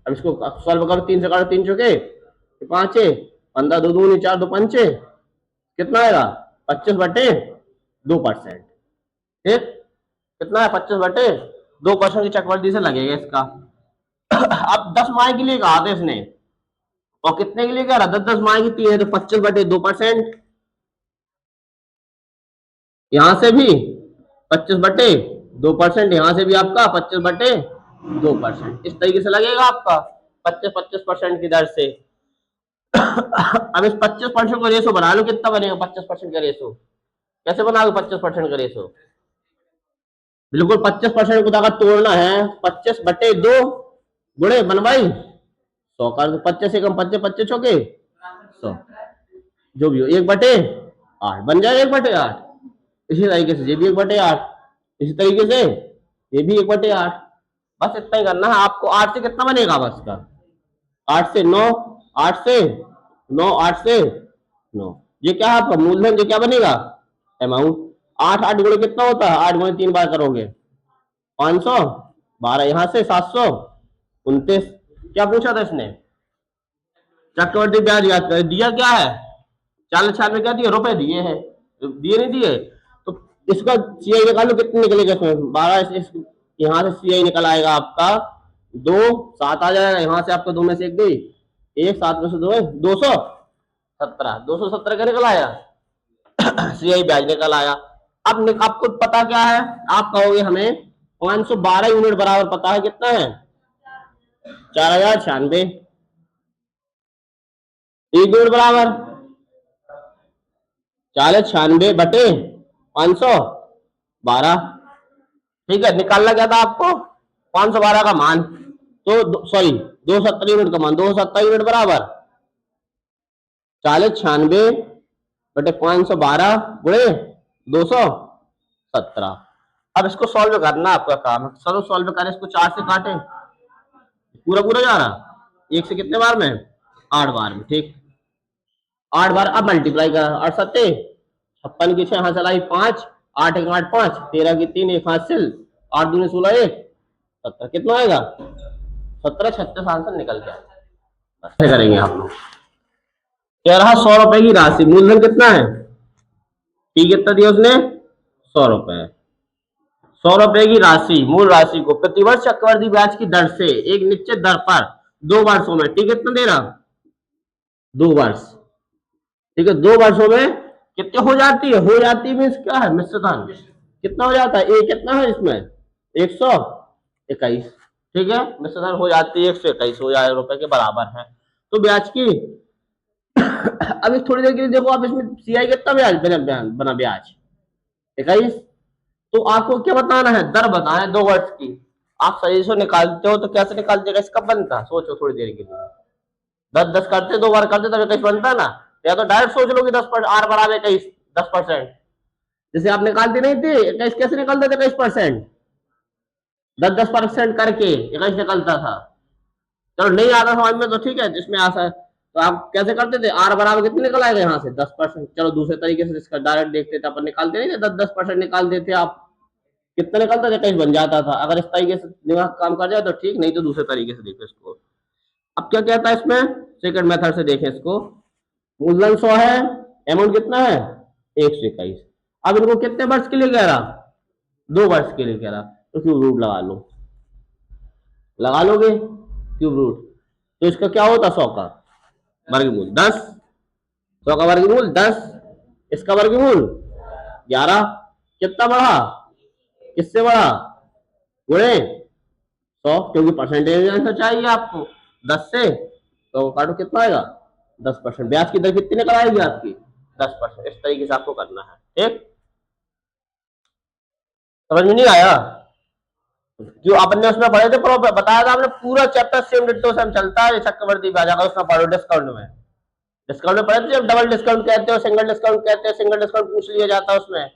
अब इसको सॉल्व करो, 3 से काटो, 3 चौके 5, 15 2 दूनी 4 2 पंचे, कितना आएगा? 25/2%। ठीक, कितना है? 25/2% की चक्रवृद्धि से लगेगा इसका। अब 10 माह के लिए कहा था इसने, और कितने के लिए कह रहा? 10-10 माह की 3 है, तो 25/2%। यहां से भी 25/2%, यहां से भी आपका 25/2%। इस तरीके से लगेगा आपका 25% की दर से। अब इस 25% का रेशो बना लो, कितना बनेगा 25% का रेशो? कैसे बना लो 25% का रेशो? बिल्कुल 25% को अगर तोड़ना है, 25/2 गुणे बनवाई 100 कर, 25 से कम 25, 25 चौके 100, जो भी हो 1/8 बन जाए 1/8। इसी तरीके से ये भी 1/8, इसी तरीके से ये भी 1/8। बस इतना ही करना है आपको। 8 से कितना बनेगा बस का? 8 से 9, 8 से 9, 8 से 9, ये क्या है आपका मूलधन? ये क्या बनेगा? अमाउंट। 8 8 गुणे कितना होता है? 8 गुणे 3 बार करोगे 500, 12 यहां से 729। क्या पूछा था इसने? चक्रवर्ती ब्याज याद कर दिया। क्या है? 40 में क्या दिए? रुपए दिए हैं, दिए नहीं दिए? तो इसका सीआई निकालो, कितने निकलेगा इसमें? 12 यहाँ से सीआई निकल आएगा आपका 2 7 आ जाएगा। यहाँ से आपका 2 में से 1 गई, 1 7 में से 2 है 217, 217 का निकल आया। सीआई ब्याज निकल आया। अब आपको पता क्या है? आप कहोगे हमें 512 यूनिट बराबर पता है, कितना है? 4096। एक यूनिट बराबर 40 96 बटे 512। ठीक है, निकालना क्या था आपको? 512 का मान। तो सॉरी 270 यूनिट का मान, 270 यूनिट बराबर 40 96 बटे 512 गुणे 217। अब इसको सॉल्व करना आपका काम है। चलो सॉल्व करें इसको, 4 से काटे, पूरा पूरा जा रहा, 1 से कितने बार में? 8 बार में। ठीक, 8 बार। अब मल्टीप्लाई करा, 8 सत्ते 56 की 6 हाथ चलाई 5, 8 1 8 5, 13 की 3 एक हाथ सिल, 8 दूनी 16 1 17। कितना आएगा? 17 36 आंसर निकल गया। ऐसे करेंगे आप लोग। कह रहा 100 रुपए की राशि, मूलधन कितना है? ठीक, कितना दिया उसने? 100 रुपए। 100 रुपए की राशि, मूल राशि को प्रतिवर्ष चक्रवृद्धि ब्याज की दर से एक निश्चित दर पर 2 वर्षों में, ठीक, कितना दे रहा? 2 वर्ष। ठीक है, 2 वर्षों में कितने हो जाती है? हो जाती है मीन्स क्या है? मिश्रधन कितना हो जाता है? एक कितना है इसमें? 121। ठीक है, मिश्रधन हो जाती है 121 रुपए के बराबर है। तो ब्याज की अब इस थोड़ी देर के लिए देखो आप, इसमें सीआई कितना ब्याज बना ब्याज 21। तो आपको क्या बताना है? दर बताना है 2 वर्ष की। आप सही से निकालते हो तो कैसे निकालते हो? इसका बनता, सोचो थोड़ी देर के लिए। 10 10 करते, 2 बार करते तब 21 बनता ना। या तो डायरेक्ट सोच लो कि 10% आर बराबर 21, 10%। जैसे आप निकालते नहीं थे 21, कैसे निकलते थे? 21%, 10% करके 21 निकलता था। चलो नहीं आता समझ में तो ठीक है, जिसमें आशा है। तो आप कैसे करते थे? आर बराबर कितने निकल आएगा यहाँ से? 10%। चलो दूसरे तरीके से इसका डायरेक्ट देखते थे अपन, निकालते नहीं थे, 10% निकाल देते आप, कितना निकलता था? 21 बन जाता था। अगर इस तरीके से दिमाग काम कर जाए तो ठीक, नहीं तो दूसरे तरीके से देखो इसको। अब क्या कहता है इसमें? सेकंड मेथड से देखें इसको। मूलधन 100 है, अमाउंट कितना है? 121। अब इनको कितने वर्ष के लिए कह रहा? 2 वर्ष के लिए कह रहा। तो क्यूब रूट लगा लो, लगा लोगे क्यूब रूट। तो इसका क्या होता? 100 का वर्गमूल 10, 100 का वर्गमूल 10, इसका वर्गमूल 11। कितना बढ़ा? किससे बढ़ा? गुणे 100, क्योंकि परसेंटेज आंसर चाहिए आपको। 10 से 100 काटो, कितना आएगा? 10%। ब्याज की दर कितनी निकल आएगी आपकी? 10%। इस तरीके से आपको करना है। ठीक, समझ में नहीं आया? जो आपने उसमें पढ़े थे, बताया था आपने, पूरा चैप्टर सेम डिट्टो सेम चलता है चक्रवर्ती ब्याज। अगर उसमें पढ़ो डिस्काउंट में, डिस्काउंट में पढ़े थे जब डबल डिस्काउंट कहते हो, सिंगल डिस्काउंट कहते हैं, सिंगल डिस्काउंट पूछ लिया जाता है उसमें,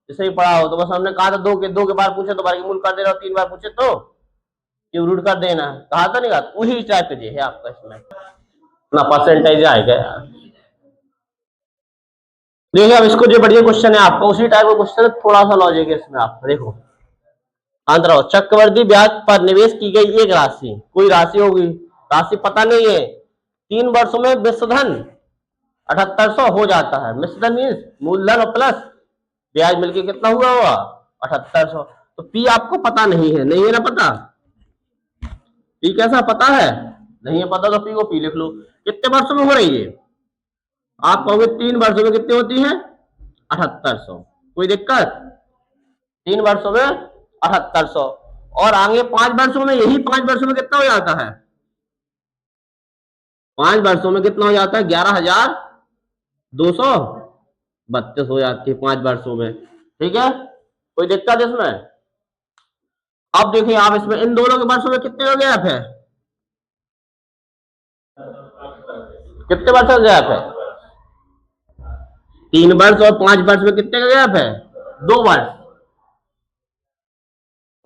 जैसे ही पढ़ा हो तो। बस हमने कहा था दो के बार पूछे तो वर्गमूल कर देना, 3 बार पूछे तो क्यूब रूट कर देना। कहा था नहीं कहा? वही टाइप है आपका इसमें, ना परसेंटेज आएगा यार। देखिए अब इसको, जो बढ़िया क्वेश्चन है आपका, उसी टाइप का क्वेश्चन है, थोड़ा सा लॉजिक है इसमें आपका। देखो आंसर हो, चक्रवर्ती ब्याज पर निवेश की गई एक राशि, कोई राशि होगी, राशि पता नहीं है, 3 वर्षों में मिश्रधन 7800 हो जाता है। मिश्रधन मीन्स मूलधन और प्लस ब्याज मिलके कितना हुआ होगा? 7800। तो पी आपको पता नहीं है, नहीं है ना पता? पी कैसा पता है? नहीं है पता, तो पी को पी लिख लो। कितने वर्षों में हो रही है? आप कहोगे 3 वर्षों में कितनी होती है? 7800। कोई दिक्कत? 3 वर्षों में 7800, और आगे 5 वर्षों में, यही 5 वर्षों में कितना हो जाता है? 5 वर्षों में कितना हो जाता है? 11,232 हो जाती है 5 वर्षों में। ठीक है, कोई दिक्कत इसमें? अब देखिए आप इसमें इन दोनों के वर्षों में कितने का गैप है? कितने वर्ष का गैप है? 3 वर्ष और 5 वर्ष में कितने का गैप है? 2 वर्ष।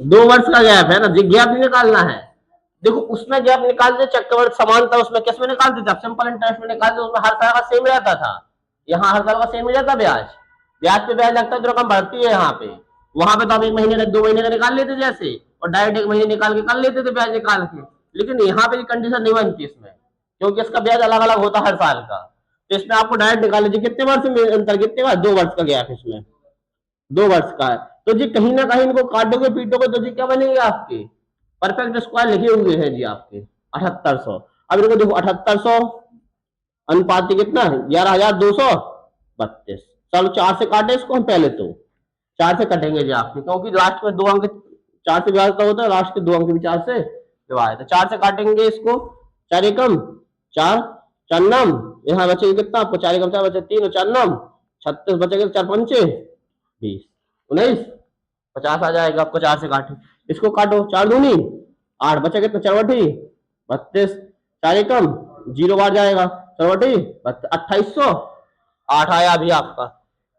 2 वर्ष का गैप है ना, गैप नहीं निकालना है। देखो उसमें गैप निकालते चक्रवर्ती समानता, उसमें किस में निकालते थे? सिंपल इंटरेस्ट में निकालते, उसमें हर साल का सेम रहता था। यहाँ हर साल का सेम ही रहता ब्याज, ब्याज पे ब्याज लगता है, जो रकम बढ़ती है यहाँ पे। वहां पे तो आप 1 महीने का 2 महीने का निकाल लेते जैसे, और डायरेक्ट 1 महीने निकाल के कर लेते थे ब्याज निकाल के। लेकिन यहाँ पे कंडीशन नहीं बनती इसमें, क्योंकि इसका ब्याज अलग अलग होता है हर साल का। तो इसमें आपको डायरेक्ट निकाल लीजिए। कितने वर्ष में अंतर? कितने वर्ष? 2 वर्ष का गैप इसमें, 2 वर्ष का है। तो जी कहीं ना कहीं इनको काटोगे पीटोगे तो जी क्या बनेंगे आपके? परफेक्ट स्क्वायर लिखे हुए हैं जी आपके 7800। अब इनको देखो 7800 अनुपात कितना है? 11,232। चलो 4 से काटे इसको हम पहले, तो 4 से कटेंगे जी आपके, क्योंकि लास्ट में 2 अंक 4 से विभाजित होता है, लास्ट के 2 अंक भी 4 से विभाजित। तो 4 से काटेंगे इसको, 4 एकम 4, 4 नम यहाँ बचेगा कितना आपको, 4 कम 4 बचे 3 और 4 9 36 बचेगा, 4 पंचे 20 19 50 आ जाएगा आपको। 4 से काटे, इसको काटो, 4 दूनी 8 बचा कितना, चरवटी 32, 4 एकम 0 बार जाएगा, चरवटी 2800 8 आया अभी आपका।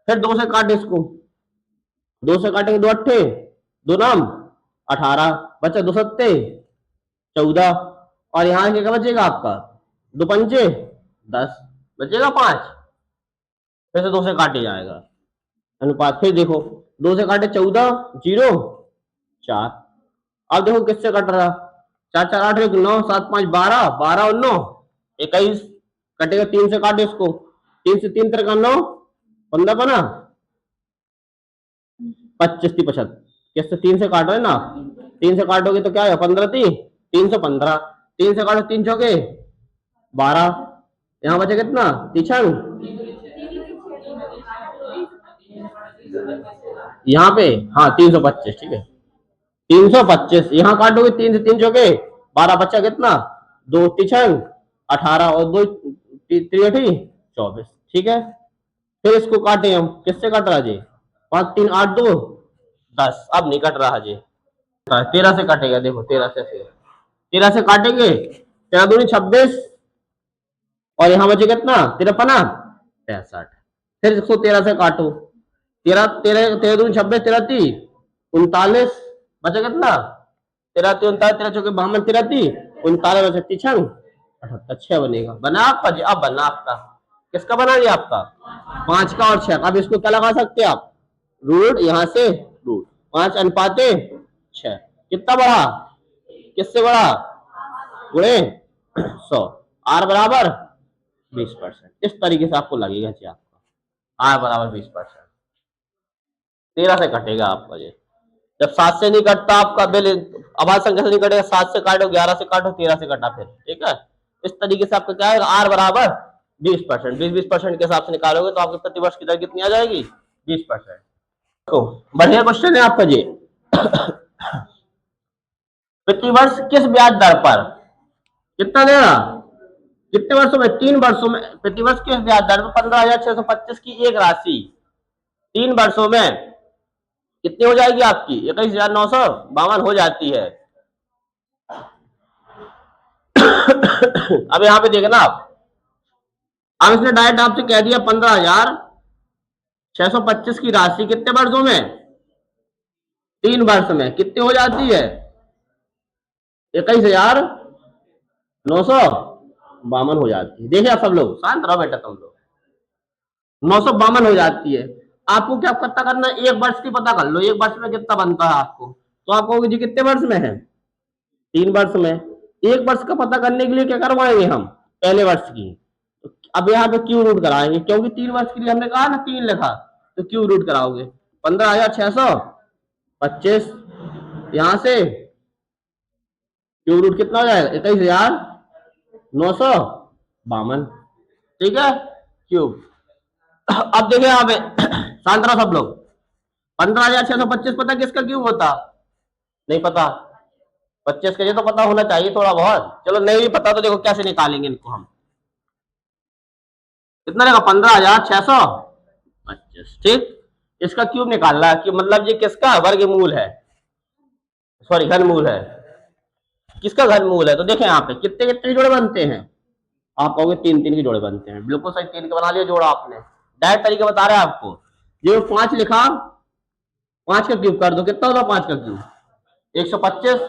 फिर 2 से काटे इसको, 2 से काटेंगे 2 अट्ठे 2 नाम 18 बचा, 2 सत्ते 14 और यहाँ क्या बचेगा आपका, 2 पंचे 10 बचेगा 5, फिर से 2 से काटे जाएगा अनुपात। फिर देखो 2 से काटे 14 0 4, अब देखो किससे कट रहा, 4 4 8 1 9 7 5 12 12 और 9 21 कटेगा। 3 से काटे इसको, 3 से 3 3 का 9 15 बना 25 75, किससे 3 से काटो है ना, 3 से काटोगे तो क्या है 15 315, 3 से काटो 3 चौके 12, यहाँ बचे कितना तीछन, यहाँ पे हाँ 325 ठीक है 325, यहाँ काटोगे 3 से 3 चौके 12 बच्चा कितना 2 तीछन 18 और 2 3 24 ठीक है। फिर इसको काटे हम, किससे कट रहा जी 5 3 8 2 10, अब नहीं कट रहा जी, 13 से काटेगा, देखो 13 से, फिर 13 से काटेंगे 13 दूनी 26 और यहाँ बचे कितना 53 65, फिर इसको 13 से काटो, 13 13 13 दूनी 26 13 30 39 बचा कितना 13 30 39 13 चौके 52 13 30 39 बचे तीछन 78 6 बनेगा, बना आपका जी। अब बना आपका, किसका बना जी आपका 5 का और 6 का। अब इसको क्या लगा सकते हैं आप, रूट, यहाँ से रूट 5 अनुपाते 6, कितना बढ़ा, किससे बढ़ा गुणे 100, आर बराबर 20%। इस तरीके से आपको लगेगा जी आपका आर बराबर 20%। 13 से कटेगा आपका जी, जब 7 से नहीं कटता आपका बिल, आवाज संख्या से नहीं कटेगा, 7 से काटो 11 से काटो 13 से कटा, फिर ठीक है। इस तरीके से आपका क्या है आर बराबर 20%, 20% के हिसाब से निकालोगे तो आपके प्रतिवर्ष की दर कितनी आ जाएगी 20%। तो बढ़िया क्वेश्चन है आपका जी। प्रतिवर्ष किस ब्याज दर पर कितना देगा, कितने वर्षों में 3 वर्षों में, प्रतिवर्ष किस ब्याज दर पर 15,625 की एक राशि 3 वर्षों में कितनी हो जाएगी आपकी 21,952 हो जाती है। अब यहाँ पे देखना आप, अब इसने डायरेक्ट आपसे कह दिया 15,625 की राशि कितने वर्षों में 3 वर्ष में कितनी हो जाती है 21,952 हो जाती है। देखिए आप सब लोग शांत रहो बेटा, तुम लोग 952 हो जाती है। आपको क्या पता करना है, 1 वर्ष की पता कर लो, 1 वर्ष में कितना बनता है आपको, तो आप कहोगे जी कितने वर्ष में है 3 वर्ष में। 1 वर्ष का पता करने के लिए क्या करवाएंगे हम, पहले वर्ष की, अब यहाँ पे क्यू रूट कराएंगे, क्योंकि 3 वर्ष के लिए हमने कहा ना 3 लिखा, तो क्यू रूट कराओगे 15,625, यहां से क्यू रूट कितना हो जाएगा 21,952 ठीक है क्यूब। अब देखिए यहाँ पे शांत रहो सब लोग, 15,625 पता किसका क्यूब होता, नहीं पता, 25 के लिए तो पता होना चाहिए थोड़ा बहुत, चलो नहीं भी पता तो देखो कैसे निकालेंगे इनको हम, कितना रहेगा 15,625 ठीक। इसका क्यूब निकालना है, क्यूब मतलब ये किसका वर्गमूल है, सॉरी घनमूल है, किसका घनमूल है। तो देखें यहाँ पे कितने कितने जोड़े बनते हैं, आप कहोगे 3 3 के जोड़े बनते हैं, बिल्कुल सही 3 के बना लिया जोड़ा आपने, डायरेक्ट तरीके बता रहे हैं आपको। जो 5 लिखा 5 का क्यूब कर दो, कितना होता 5 का क्यूब 125,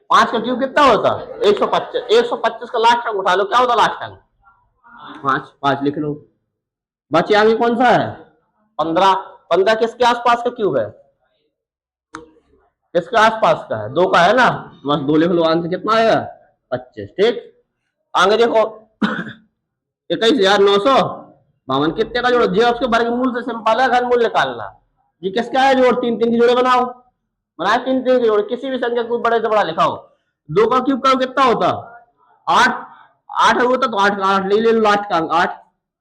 5 का क्यूब कितना होता 125, 125 का लास्ट अंक उठा लो, क्या होता लास्ट अंक 5, 5 लिख लो। बचे आगे कौन सा है 15, 15 किसके आसपास का क्यूब है, किसके आसपास का है 2 का है ना, बस 2 लिख लो, आंसर कितना आएगा 25 ठीक। आगे देखो 21,952 कितने का जोड़, जी उसके वर्गमूल से सिंपल है घनमूल निकालना जी, किसका है जोड़ 3 3 के जोड़े बनाओ, बनाए 3 3 के जोड़े, किसी भी संख्या को बड़े से बड़ा लिखाओ, 2 का क्यूब करो कितना होता 8, 8 होता तो 8 का 8 ले लो लास्ट का अंक 8,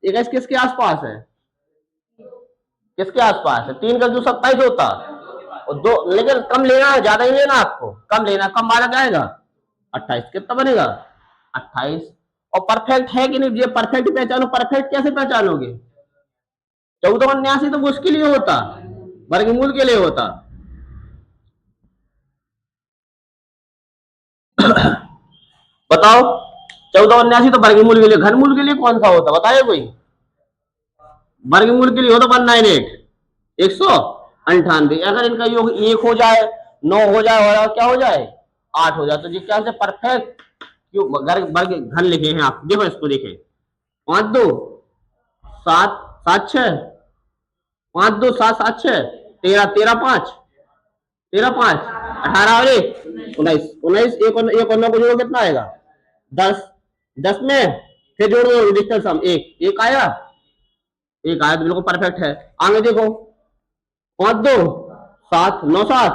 21 किसके आसपास है, किसके आसपास है, 3 का क्यूब 27 होता, और 2 लेकिन कम लेना है, ज्यादा ही लेना आपको, कम लेना, कम वाला क्या आएगा 28, कितना बनेगा 28, और परफेक्ट है कि नहीं, ये परफेक्ट पहचानो। परफेक्ट कैसे पहचानोगे? 1479 तो उसके लिए होता, वर्गमूल के लिए होता। बताओ, 1479 तो वर्गमूल के लिए, घनमूल के लिए कौन सा होता, बताए कोई? वर्गमूल के लिए होता 198, 198। अगर इनका योग 1 हो जाए, 9 हो जाए और क्या हो जाए, 8 हो जाए, तो जिस ख्याल से परफेक्ट क्यों वर्ग घन लिखे हैं आप, देखो इसको देखें। 5 2 7 7 6, 5 2 7 7 6, 13 13 5, 13 5, 18 और 1 19, 19 एक और 9 को जोड़ो कितना आएगा, 10। 10 में फिर जोड़ो डिजिटल सम, एक आया, एक आया तो बिल्कुल परफेक्ट है। आगे देखो, 5 2 7 9 7,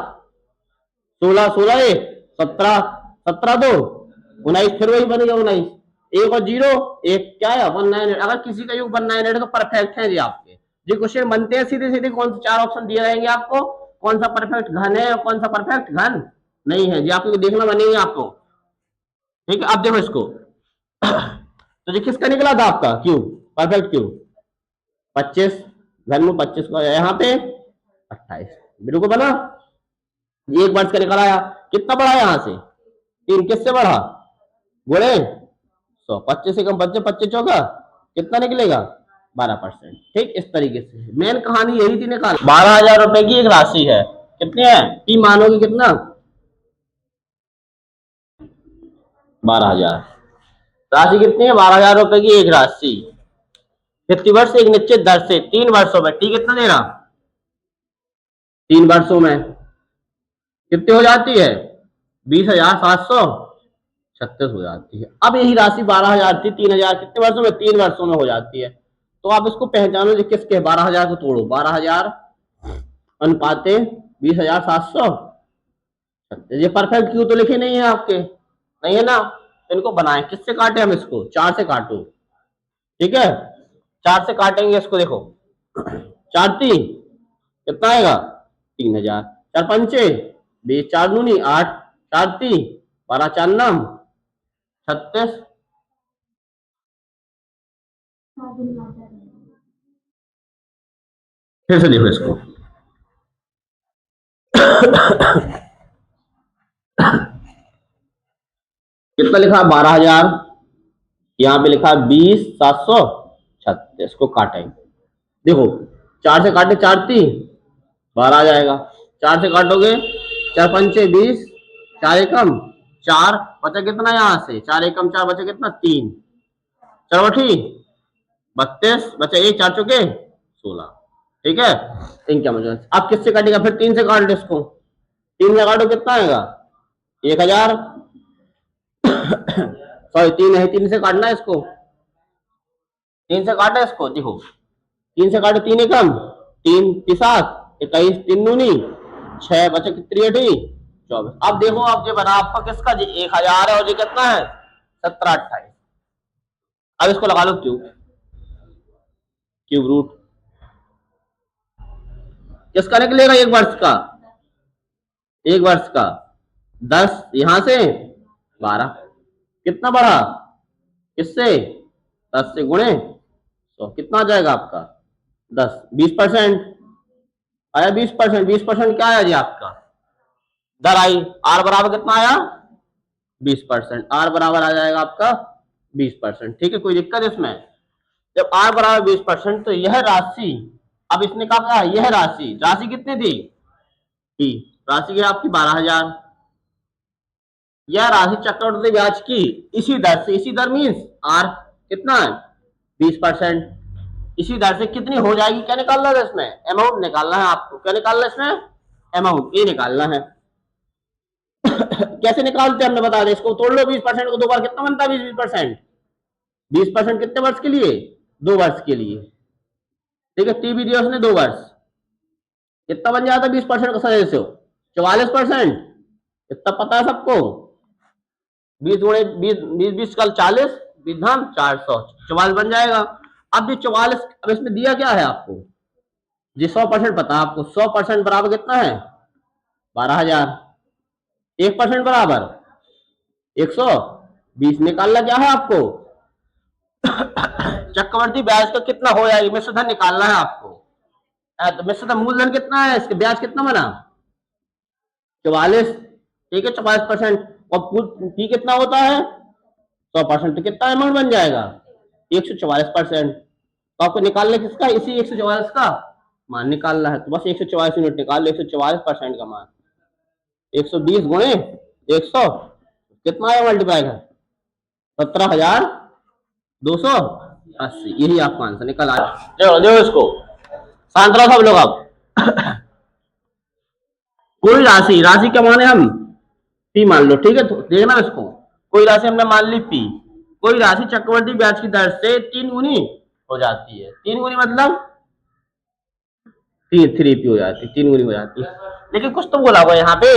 16 16 1 17, 17 2 19, फिर वही बन गया 19। एक और 0 एक, क्या है 198। अगर किसी का योग 198 तो परफेक्ट है जी आपके। जी क्वेश्चन बनते हैं सीधे सीधे, कौन से 4 ऑप्शन दिए रहेंगे आपको, कौन सा परफेक्ट घन है और कौन सा परफेक्ट घन नहीं है जी, आपको देखना बनेगा आपको। ठीक है, अब देखो इसको। तो जी किसका निकला था आपका क्यूब, परफेक्ट क्यूब 25, घन में 25 का यहाँ पे 28, बिल्कुल बना। एक वर्ष का निकल आया, कितना बढ़ा यहाँ से 3, किससे बढ़ा, गुणे 100, 25 से कम 25, 25 चौका कितना निकलेगा 12%। ठीक, इस तरीके से मेन कहानी यही थी निकाल। 12,000 रुपए की एक राशि है, कितने है टी मानोगे कितना, 12,000। राशि कितनी है, 12,000 रुपए की एक राशि, प्रतिवर्ष एक निश्चित दर से 3 वर्षों में, टी कितना दे रहा, 3 वर्षों में कितनी हो जाती है, 20,736 हो जाती है। अब यही राशि 12,000 थी, 3,000 कितने वर्षों में, 3 वर्षों में हो जाती है। तो आप इसको पहचानो जो किसके, 12,000 को तोड़ो, 12,000 अनुपाते 20,736। ये परफेक्ट क्यों तो लिखे नहीं है आपके, नहीं है ना, तो इनको बनाए, किससे काटे हम इसको, 4 से काटो। ठीक है, 4 से काटेंगे इसको, देखो 4 3 कितना आएगा 3,000, 4 पंचे 20, 4 दूनी 8, 4 3 12, 4 9 36। फिर से देखो इसको, कितना लिखा 12,000, यहाँ पे लिखा 20,736 को काटेंगे। देखो 4 से काटे 4 3 12 आ जाएगा, 4 से काटोगे 4 पंचे 20, 4 एकम 4 बचा कितना, यहाँ से 4 एकम 4 बचा कितना 3, चरवठी 32 बचा 1, 4 चौके 16। ठीक है, इनका मतलब अब किससे काटेगा, फिर 3 से काट लो इसको, 3 से काटो कितना आएगा 1,000, सॉरी 3 है, 3 से काटना है इसको, 3 से काटा इसको, देखो 3 से काटो 3 एकम 3 7 21, 3 दूनी 6 बचे कितनी अठी 24। अब देखो अब जो बना आपका किसका जी 1,000 है और ये कितना है 17 28। अब इसको लगा लो क्यूब, क्यूब रूट किसका निकलेगा, एक वर्ष का, एक वर्ष का 10 यहां से 12, कितना बढ़ा किससे 10 से गुणे 100, कितना आ जाएगा आपका 10, 20% आया, 20%, 20% क्या आया जी आपका दर आई, आर बराबर कितना आया 20%, आर बराबर आ जाएगा आपका 20%। ठीक है, कोई दिक्कत इसमें, जब आर बराबर 20% तो यह राशि, अब इसने कहा यह राशि, राशि कितनी थी टी, राशि है आपकी 12,000, यह राशि चक्रवृद्धि ब्याज की इसी दर से, इसी दर मीन्स आर कितना है 20%, इसी दर से कितनी हो जाएगी, क्या निकालना है इसमें, अमाउंट निकालना है आपको, क्या निकालना है इसमें, अमाउंट ये निकालना है। कैसे निकालते हैं हमने बता दें, इसको तोड़ लो 20% को 2 बार कितना बनता है 20%, 20% कितने वर्ष के लिए 2 वर्ष के लिए। ठीक है, टी भी दिया उसने 2 वर्ष, कितना बन जाता है 20% का सदस्य हो 44%, इतना पता है सबको, 20 गुणे 20 कल 40, 20 धाम 400, 44 बन जाएगा। अब ये 44, अब इसमें दिया क्या है आपको जी 100% पता है आपको, 100% बराबर कितना है 12,000, 1% बराबर 120 निकालना क्या है आपको चक्रवर्ती ब्याज का कितना हो जाएगा, मिश्र धन निकालना है आपको। तो मिश्र धन मूलधन कितना है, इसके ब्याज कितना बना 44, ठीक है 44%। और पी कितना होता है 100%, तो कितना अमाउंट बन जाएगा 144%। तो आपको निकालना किसका, इसी 144 का मान निकालना है। तो बस 144 यूनिट निकाल लो, 144% का मान 120 गुणे 100 कितना आया मल्टीप्लाई का 17,280। यही आपका आंसर निकल आया। चलो देखो इसको, शांत रहो सब लोग। अब कोई राशि, राशि क्या माने हम पी मान लो, ठीक है। तो देखना इसको, कोई राशि हमने मान ली पी, कोई राशि चक्रवर्ती ब्याज की दर से 3 गुनी हो जाती है। 3 गुनी मतलब 3 पी हो जाती है, 3 गुनी हो जाती है। लेकिन कुछ तो बोला हुआ यहाँ पे,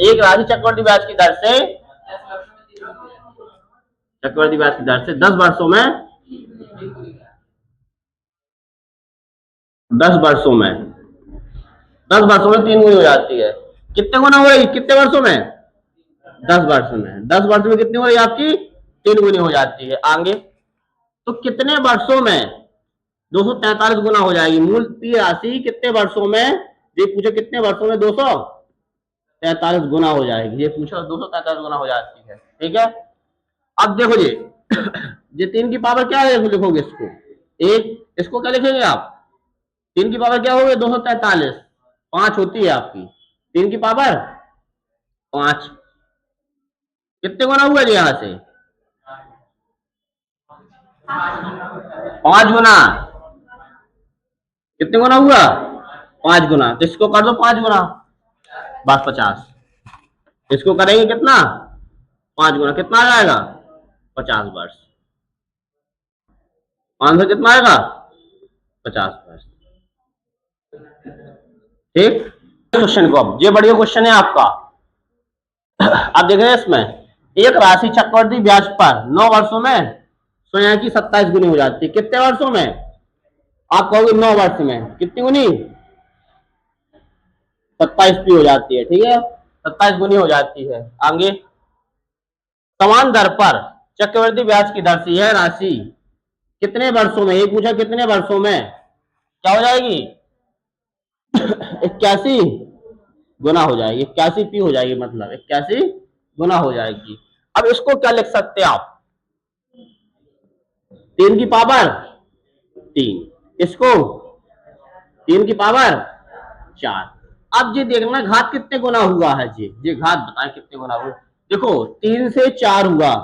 एक राशि चक्रवर्ती ब्याज की दर से, चक्रवर्ती ब्याज की दर से 10 वर्षों में 3 गुनी हो जाती है। कितने गुना हो रही, कितने वर्षों में 10 वर्ष में, 10 वर्ष में कितनी हो रही आपकी 3 गुनी हो जाती है। आगे तो कितने वर्षों में 243 गुना हो जाएगी मूल पी राशि, कितने वर्षों में, ये पूछो कितने वर्षों में 243 गुना हो जाएगी, ये पूछो 243 गुना हो जाती है, ठीक है। अब देखो ये 3 की पावर क्या है, लिखोगे इसको एक, इसको क्या लिखेंगे आप, 3 की पावर क्या होगी 243, 5 होती है आपकी 3 की पावर 5। कितने गुना हुआ जी यहां से 5 गुना, कितने गुना हुआ 5 गुना। तो इसको कर दो 5 गुना, बस 50। इसको करेंगे कितना 5 गुना, कितना आ जाएगा 50 वर्ष। आंसर कितना आएगा 50 वर्ष, ठीक। क्वेश्चन को, अब ये बढ़िया क्वेश्चन है आपका। आप देख रहे हैं इसमें, एक राशि चक्रवर्ती ब्याज पर 9 वर्षों में स्वयं की 27 गुनी हो जाती है। कितने वर्षों में, आप कहोगे 9 वर्ष में कितनी गुनी 27 की हो जाती है, ठीक है 27 गुनी हो जाती है। आगे समान दर पर चक्रवर्ती ब्याज की दर से यह राशि कितने वर्षों में, ये पूछा कितने वर्षों में क्या हो जाएगी 81 गुना हो जाएगी, 81 पी हो जाएगी, मतलब 81 गुना हो जाएगी। अब इसको क्या लिख सकते हैं आप, 3 की पावर 3, इसको 3 की पावर 4। अब ये देखना घात कितने गुना हुआ है, ये घात बताएं कितने गुना हुआ। देखो 3 से 4 हुआ,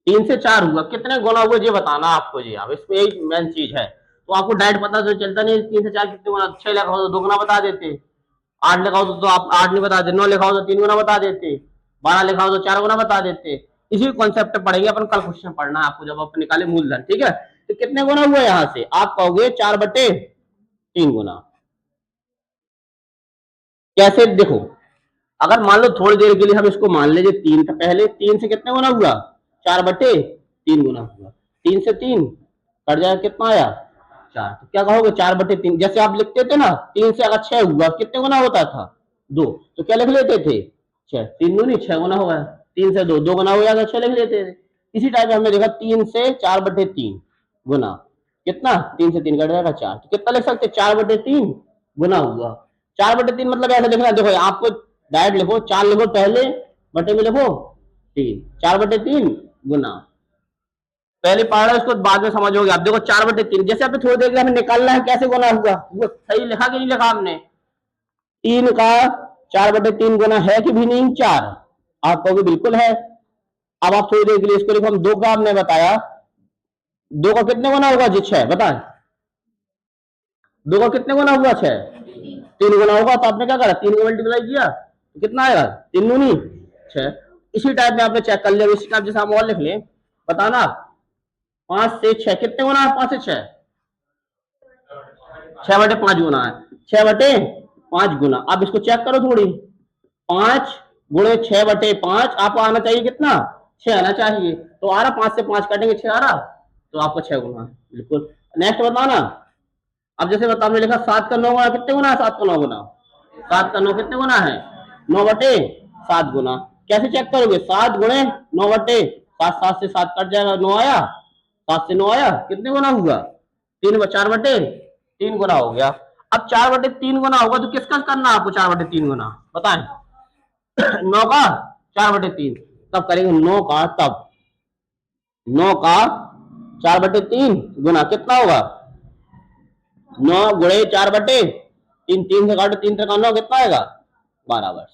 3 से 4 हुआ, कितने गुना हुआ ये बताना आपको जी। अब इसमें यही मेन चीज है। तो आपको डायरेक्ट पता तो चलता नहीं 3 से 4 कितने गुना, 6 लिखा हो तो 2 गुना बता देते, 8 लिखा हो तो आप 8 नहीं बता देते, 9 लिखा हो तो 3 गुना बता देते, 12 लिखा हो तो 4 गुना बता देते। इसी कॉन्सेप्ट पढ़ेंगे अपन, कल क्वेश्चन पढ़ना है आपको जब आप निकाले मूलधन, ठीक है। तो कितने गुना हुआ यहां से, आप कहोगे 4/3 गुना। कैसे, देखो अगर मान लो थोड़ी देर के लिए हम इसको मान लीजिए 3 था पहले, 3 से कितने गुना हुआ 4/3 गुना हुआ, 3 से 3 कट जाएगा, कितना आया 4। तो क्या कहोगे 4/3, जैसे आप लिखते थे ना 3 से अगर 6 हुआ कितने गुना होता था 2, तो क्या लिख लेते थे 6, 3 दूनी 6 गुना होगा, 3 से 2 गुना हो जाएगा 6 लिख लेते थे। इसी टाइप हमने देखा 3 से 4/3 गुना, कितना 3 से 3 कट जाएगा 4, तो कितना लिख सकते 4/3 गुना हुआ। 4/3 मतलब ऐसा लिखना, देखो आपको डायरेक्ट लिखो 4 लिखो पहले, बटे में लिखो 3, 4/3 गुना। पहले पढ़ा उसको बाद में समझोगे आप। देखो 4/3, जैसे आपने थोड़ी देर हमें निकालना है कैसे गुना हुआ, वो सही लिखा कि नहीं लिखा हमने, 3 का 4/3 गुना है कि भी नहीं 4, आप कहोगे बिल्कुल है। अब आप थोड़ी देर के लिए इसको लिखो, हम 2 का हमने बताया, 2 का कितने गुना होगा जी 6, बताए 2 का कितने गुना हुआ 6, 3 गुना होगा। तो आपने क्या करा 3 को मल्टीप्लाई किया तो कितना आएगा 3 दूनी 6। इसी टाइप में आपने चेक कर लिया, इसी टाइप जैसे हम और लिख लें, बताना 5 से 6 कितने गुना है, 5 से 6 6/5 गुना है, 6/5 गुना। अब इसको चेक करो थोड़ी, 5 गुणे 6/5 आपको आना चाहिए कितना 6 आना चाहिए, तो आ रहा 5 से 5 काटेंगे 6 आ रहा, तो आपको 6 गुना बिल्कुल। नेक्स्ट बताना, अब जैसे बता हमने लिखा 7 का 9 गुना कितने गुना है, 7 का 9 गुना, 7 का 9 कितने गुना है 9/7 गुना। कैसे चेक करोगे 7 गुणे 9/7 सात सात से सात कट जाएगा, 9 आया, 7 से 9 आया, कितने गुना हुआ? 4/3 गुना हो गया। अब 4/3 गुना होगा तो किसका करना आपको 4/3 गुना, बताएं? 9 का 4/3, तब करेंगे 9 का, तब 9 का 4/3 गुना कितना होगा? 9 गुणे 4/3, 3 से काटो, 3 3 9 कितना आएगा? 12 वर्ष।